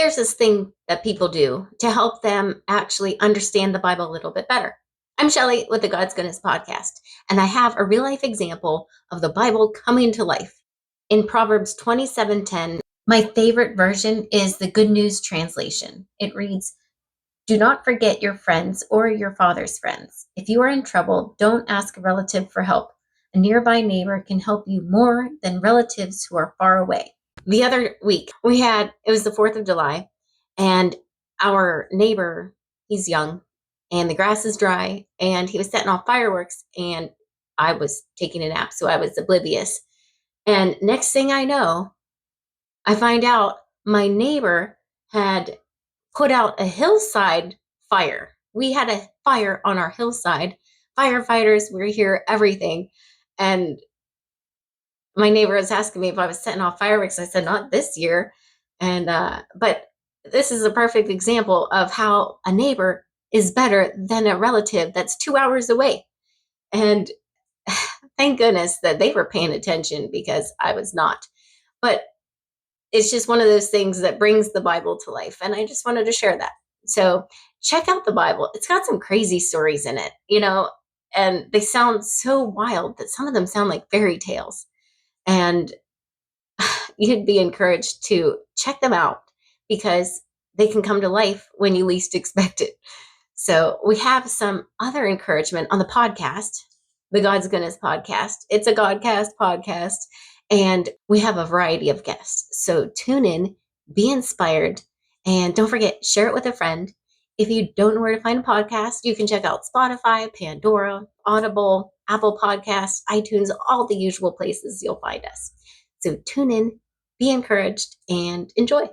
there's this thing that people do to help them actually understand the Bible a little bit better. I'm Shelley with the God's Goodness podcast, and I have a real life example of the Bible coming to life. In Proverbs 27:10, my favorite version is the Good News translation. It reads, "Do not forget your friends or your father's friends. If you are in trouble, don't ask a relative for help. A nearby neighbor can help you more than relatives who are far away." The other week, it was the 4th of July, and our neighbor, he's young, and the grass is dry, and he was setting off fireworks, and I was taking a nap, so I was oblivious. And next thing I know, I find out my neighbor had put out a hillside fire. We had a fire on our hillside. Firefighters were here, everything. And my neighbor was asking me if I was setting off fireworks. I said, not this year. But this is a perfect example of how a neighbor is better than a relative that's 2 hours away. And thank goodness that they were paying attention because I was not. But it's just one of those things that brings the Bible to life. And I just wanted to share that. So check out the Bible. It's got some crazy stories in it, and they sound so wild that some of them sound like fairy tales. And you'd be encouraged to check them out because they can come to life when you least expect it. So we have some other encouragement on the podcast, the God's Goodness podcast. It's a Godcast podcast, and we have a variety of guests. So tune in, be inspired, and don't forget, share it with a friend. If you don't know where to find a podcast, you can check out Spotify, Pandora, Audible, Apple Podcasts, iTunes, all the usual places you'll find us. So tune in, be encouraged, and enjoy.